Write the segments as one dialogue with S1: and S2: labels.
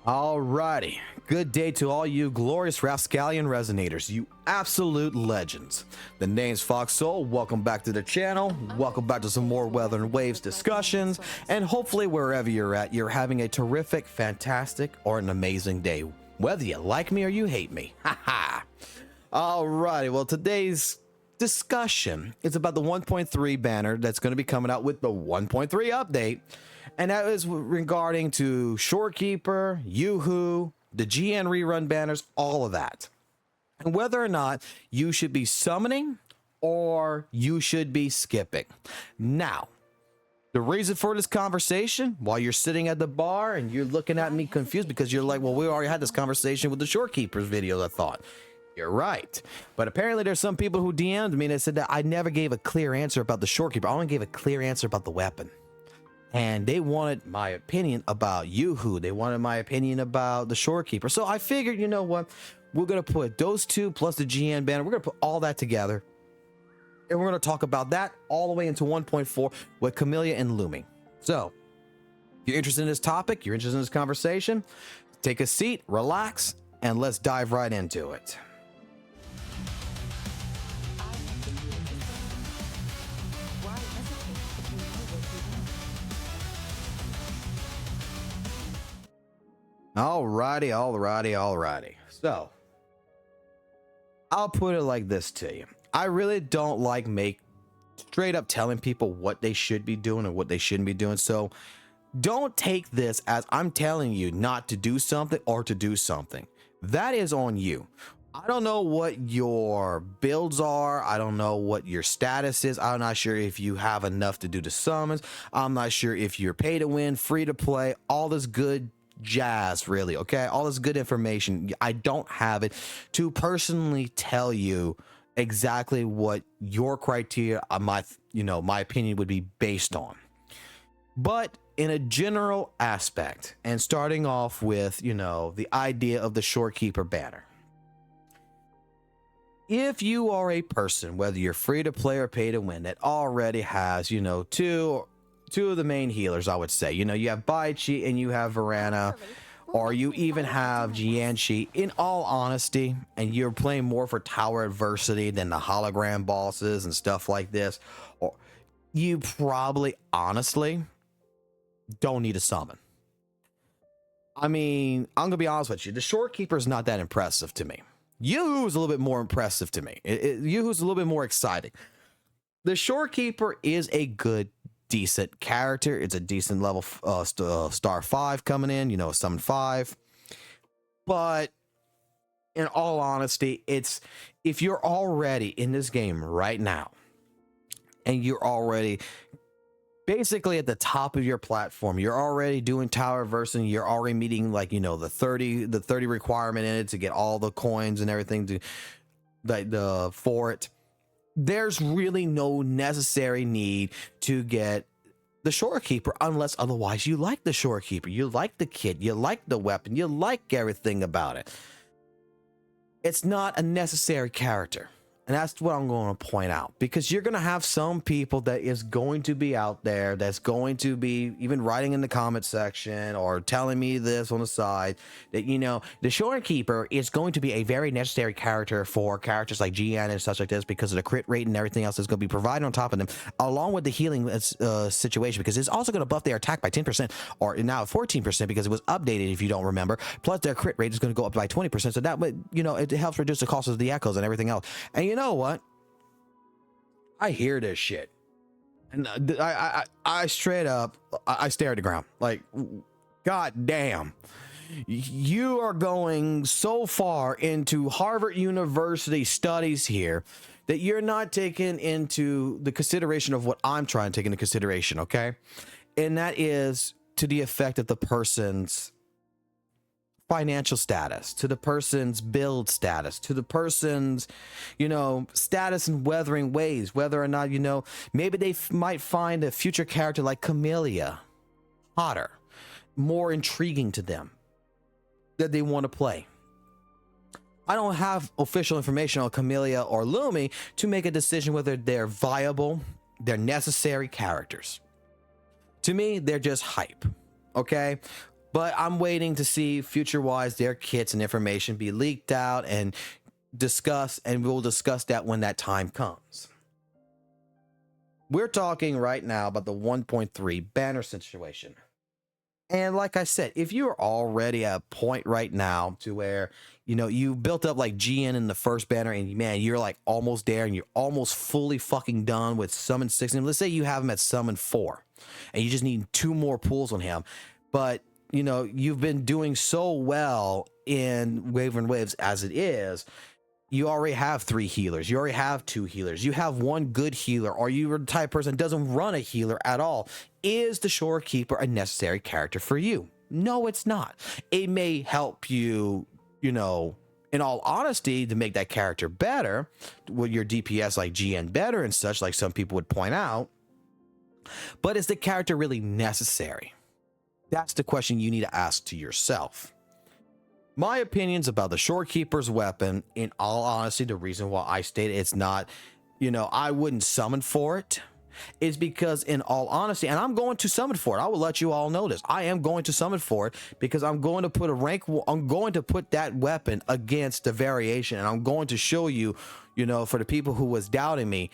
S1: Alrighty, good day to all you glorious Rascallion resonators, you absolute legends. The name's FOXSOL, welcome back to the channel, welcome back to some more WutheringWaves discussions, and hopefully wherever you're at, you're having a terrific, fantastic, or an amazing day, whether you like me or you hate me. Haha. Alrighty, well today's discussion is about the 1.3 banner that's going to be coming out with the 1.3 update. And that is regarding to Shorekeeper, Yoo-Hoo, the GN rerun banners, all of that. And whether or not you should be summoning or you should be skipping. Now, the reason for this conversation, while you're sitting at the bar and you're looking at me confused because you're like, well, we already had this conversation with the Shorekeepers video, I thought. You're right. But apparently there's some people who DM'd me and they said that I never gave a clear answer about the Shorekeeper. I only gave a clear answer about the weapon. And they wanted my opinion about Yoo-Hoo. They wanted my opinion about the Shorekeeper. So I figured, you know what? We're going to put those two plus the GN banner. We're going to put all that together. And we're going to talk about that all the way into 1.4 with Camellia and Looming. So if you're interested in this topic, you're interested in this conversation, take a seat, relax, and let's dive right into it. Alrighty. So, I'll put it like this to you. I really don't like straight up telling people what they should be doing and what they shouldn't be doing. So, don't take this as I'm telling you not to do something or to do something. That is on you. I don't know what your builds are. I don't know what your status is. I'm not sure if you have enough to do the summons. I'm not sure if you're pay to win, free to play, all this good jazz, really. Okay, all this good information. I don't have it to personally tell you exactly what your criteria, my opinion would be based on. But in a general aspect, and starting off with, the idea of the Shorekeeper banner. If you are a person, whether you're free to play or pay to win, that already has, two of the main healers, I would say. You have Baichi and you have Varana, or you even have Jianshi. In all honesty, and you're playing more for tower adversity than the hologram bosses and stuff like this, or you probably honestly don't need a summon. I mean, I'm gonna be honest with you, the Shorekeeper is not that impressive to me. Yoo-Hoo is a little bit more impressive to me. Yoo-Hoo's a little bit more exciting. The Shorekeeper is a decent character. It's a decent level star 5 coming in, summon 5. But in all honesty, it's if you're already in this game right now and you're already basically at the top of your platform, you're already doing tower adversity, you're already meeting the 30 requirement in it to get all the coins and everything for it. There's really no necessary need to get the Shorekeeper unless otherwise you like the Shorekeeper. You like the kit, you like the weapon, you like everything about it. It's not a necessary character. And that's what I'm going to point out, because you're going to have some people that is going to be out there that's going to be even writing in the comment section or telling me this on the side that, the Shorekeeper is going to be a very necessary character for characters like GN and such like this because of the crit rate and everything else that's going to be provided on top of them, along with the healing situation, because it's also going to buff their attack by 10% or now 14% because it was updated, if you don't remember. Plus their crit rate is going to go up by 20%. So that would, it helps reduce the cost of the echoes and everything else. And you know what? I hear this shit, and I straight up, I stare at the ground like, God damn, you are going so far into Harvard University studies here that you're not taking into the consideration of what I'm trying to take into consideration, okay? And that is to the effect of the person's financial status, to the person's build status, to the person's, status in WutheringWaves, whether or not, maybe they might find a future character like Camellia hotter, more intriguing to them, that they want to play. I don't have official information on Camellia or Lumi to make a decision whether they're viable, they're necessary characters. To me, they're just hype, okay? But I'm waiting to see future-wise their kits and information be leaked out and discussed, and we'll discuss that when that time comes. We're talking right now about the 1.3 banner situation. And like I said, if you're already at a point right now to where, you know, you built up like GN in the first banner and man, you're like almost there and you're almost fully fucking done with summon 6. And let's say you have him at summon 4 and you just need 2 more pulls on him. But, you know, you've been doing so well in WutheringWaves as it is. You already have 3 healers. You already have 2 healers. You have 1 good healer, or you're the type of person that doesn't run a healer at all. Is the Shorekeeper a necessary character for you? No, it's not. It may help you, you know, in all honesty, to make that character better, with your DPS like GN better and such, like some people would point out. But is the character really necessary? That's the question you need to ask to yourself. My opinions about the Shorekeeper's weapon, in all honesty, the reason why I stated it's not, you know, I wouldn't summon for it, is because in all honesty, and I'm going to summon for it. I will let you all know this. I am going to summon for it because I'm going to put I'm going to put that weapon against the variation, and I'm going to show you, you know, for the people who was doubting me,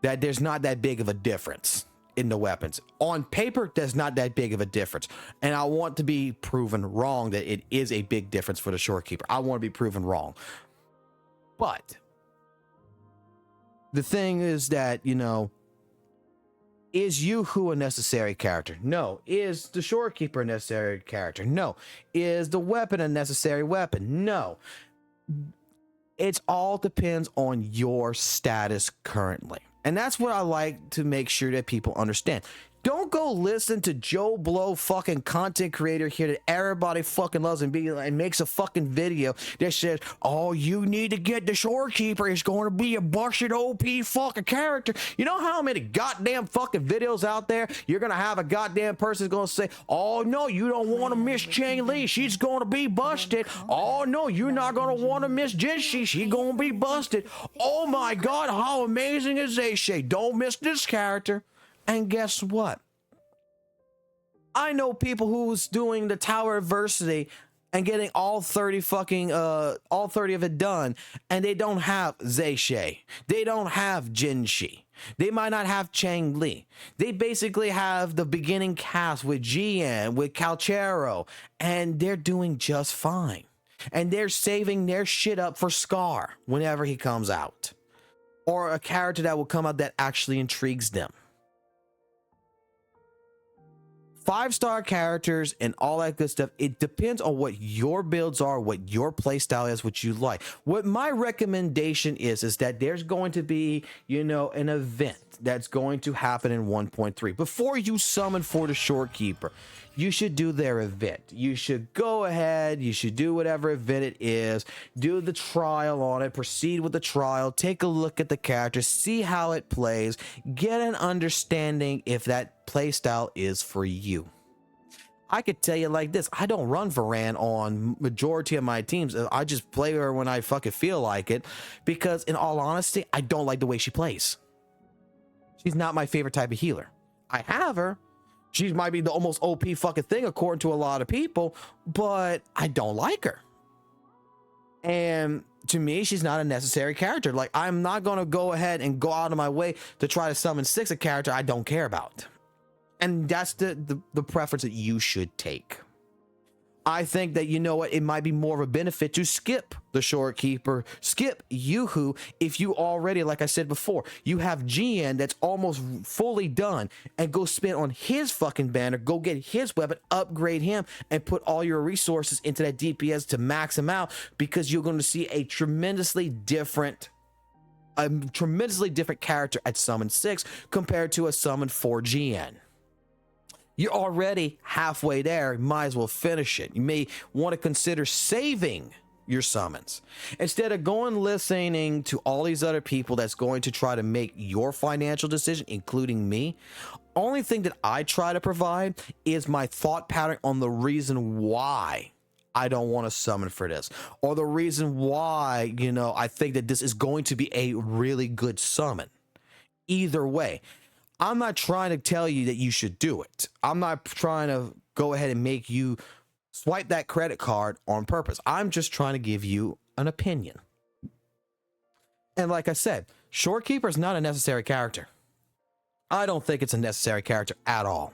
S1: that there's not that big of a difference in the weapons. On paper, there's not that big of a difference, and I want to be proven wrong that it is a big difference for the Shorekeeper. I want to be proven wrong. But the thing is that, you know, is WuWa a necessary character? No. Is the Shorekeeper a necessary character? No. Is the weapon a necessary weapon? No. It all depends on your status currently. And that's what I like to make sure that people understand. Don't go listen to Joe Blow fucking content creator here that everybody fucking loves and makes a fucking video that says, oh, you need to get the Shorekeeper. It's going to be a busted OP fucking character. You know how many goddamn fucking videos out there you're going to have a goddamn person going to say, oh, no, you don't want to miss Chang Li. She's going to be busted. Oh, no, you're not going to want to miss Jinshi. She's going to be busted. Oh, my God, how amazing is Zayshay? Don't miss this character. And guess what? I know people who's doing the Tower Adversity and getting all 30 of it done, and they don't have Zayshay. They don't have Jinshi. They might not have Chang Li. They basically have the beginning cast with GN, with Calchero, and they're doing just fine. And they're saving their shit up for Scar whenever he comes out, or a character that will come out that actually intrigues them. 5-star characters and all that good stuff, it depends on what your builds are, what your playstyle is, what you like. What my recommendation is that there's going to be, you know, an event that's going to happen in 1.3. Before you summon for the Shorekeeper, you should do their event. You should go ahead, you should do whatever event it is, do the trial on it, proceed with the trial, take a look at the character, see how it plays, get an understanding if that playstyle is for you. I could tell you like this, I don't run Varan on majority of my teams. I just play her when I fucking feel like it, because in all honesty, I don't like the way she plays. She's not my favorite type of healer. I have her. She might be the almost OP fucking thing according to a lot of people, but I don't like her. And to me, she's not a necessary character. Like, I'm not going to go ahead and go out of my way to try to summon 6 a character I don't care about. And that's the preference that you should take. I think that, you know what, it might be more of a benefit to skip the Shorekeeper, skip WuWa, if you already, like I said before, you have GN that's almost fully done, and go spend on his fucking banner, go get his weapon, upgrade him, and put all your resources into that DPS to max him out, because you're going to see a tremendously different character at Summon 6 compared to a Summon 4 GN. You're already halfway there, you might as well finish it. You may want to consider saving your summons. Instead of going listening to all these other people that's going to try to make your financial decision, including me, only thing that I try to provide is my thought pattern on the reason why I don't want to summon for this, or the reason why, you know, I think that this is going to be a really good summon. Either way, I'm not trying to tell you that you should do it. I'm not trying to go ahead and make you Swipe that credit card on purpose. I'm just trying to give you an opinion. And like I said, Shorekeeper is not a necessary character. I don't think it's a necessary character at all.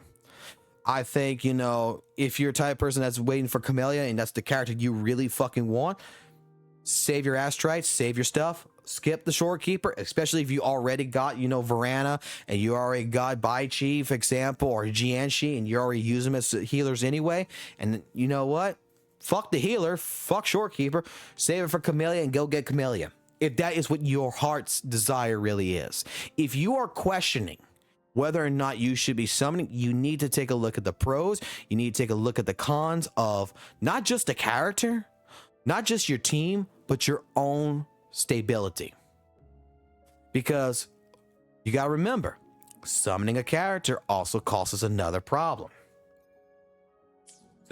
S1: I think, you know, if you're a type of person that's waiting for Camellia and that's the character you really fucking want, save your astrites, save your stuff, skip the Shorekeeper, especially if you already got, you know, Varana and you already got Baichi, for example, or Jianxi, and you already use them as healers anyway. And you know what? Fuck the healer, fuck Shorekeeper, save it for Camellia and go get Camellia. If that is what your heart's desire really is. If you are questioning whether or not you should be summoning, you need to take a look at the pros. You need to take a look at the cons of not just the character, not just your team, but your own stability. Because you got to remember, summoning a character also causes another problem.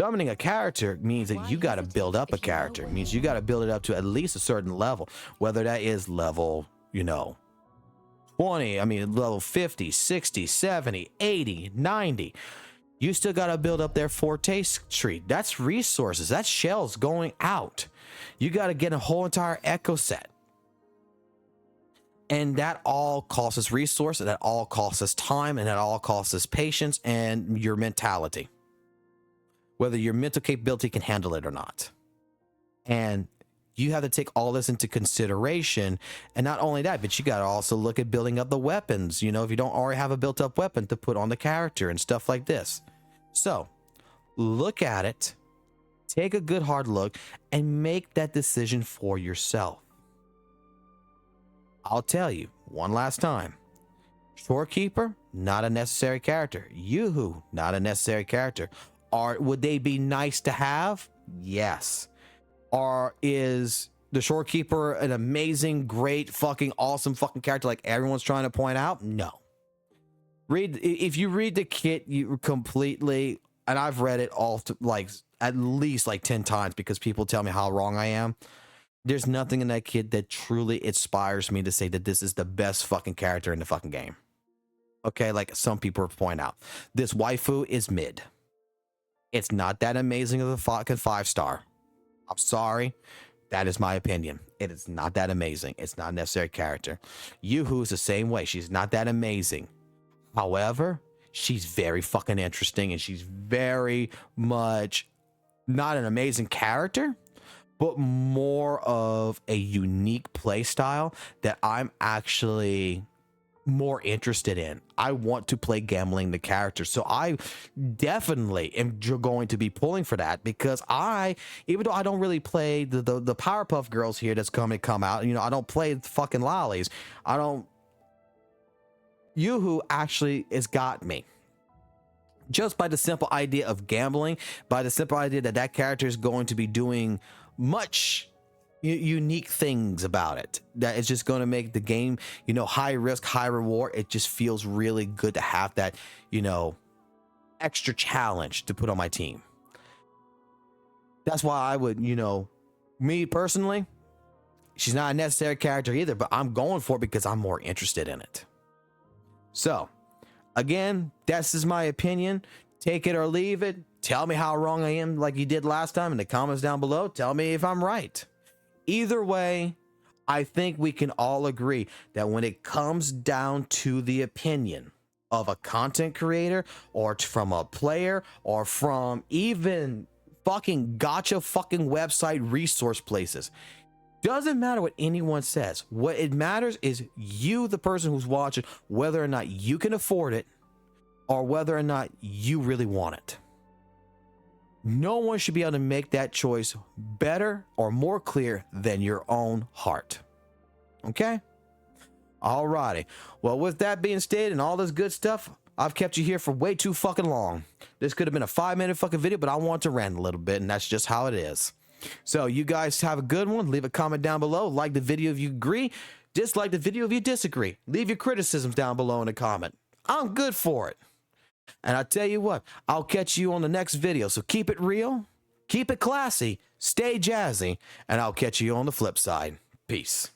S1: Summoning a character means that you got to build up a character. It means you got to build it up to at least a certain level, whether that is level, you know, 20, I mean, level 50, 60, 70, 80, 90. You still got to build up their forte tree. That's resources. That's shells going out. You got to get a whole entire echo set. And that all costs us resources, that all costs us time, and that all costs us patience and your mentality. Whether your mental capability can handle it or not. And you have to take all this into consideration. And not only that, but you got to also look at building up the weapons. You know, if you don't already have a built up weapon to put on the character and stuff like this. So look at it, take a good hard look, and make that decision for yourself. I'll tell you one last time. Shorekeeper, not a necessary character. Yoo-hoo, not a necessary character. Would they be nice to have? Yes. Or is the Shorekeeper an amazing, great, fucking awesome fucking character like everyone's trying to point out? No. If you read the kit, you completely, and I've read it all to, like at least like 10 times because people tell me how wrong I am. There's nothing in that kit that truly inspires me to say that this is the best fucking character in the fucking game. Okay, like some people point out. This waifu is mid. It's not that amazing of a fucking 5-star. I'm sorry. That is my opinion. It is not that amazing. It's not a necessary character. Yoo-hoo is the same way. She's not that amazing. However, she's very fucking interesting and she's very much not an amazing character, but more of a unique play style that I'm actually more interested in. I want to play gambling the character, so I definitely am going to be pulling for that because even though I don't really play the Powerpuff Girls here that's come out, you know, I don't play fucking lollies. Yoo-hoo actually has got me just by the simple idea of gambling, by the simple idea that that character is going to be doing much unique things about it, that it's just going to make the game, you know, high risk, high reward. It just feels really good to have that, you know, extra challenge to put on my team. That's why I would, you know, me personally, she's not a necessary character either, but I'm going for it because I'm more interested in it. So again, this is my opinion. Take it or leave it. Tell me how wrong I am like you did last time in the comments down below. Tell me if I'm right. Either way, I think we can all agree that when it comes down to the opinion of a content creator or from a player or from even fucking gotcha fucking website resource places, doesn't matter what anyone says. What it matters is you, the person who's watching, whether or not you can afford it or whether or not you really want it. No one should be able to make that choice better or more clear than your own heart. Okay? Alrighty. Well, with that being stated and all this good stuff, I've kept you here for way too fucking long. This could have been a 5-minute fucking video, but I want to rant a little bit, and that's just how it is. So you guys have a good one. Leave a comment down below. Like the video if you agree. Dislike the video if you disagree. Leave your criticisms down below in a comment. I'm good for it. And I tell you what, I'll catch you on the next video. So keep it real, keep it classy, stay jazzy, and I'll catch you on the flip side. Peace.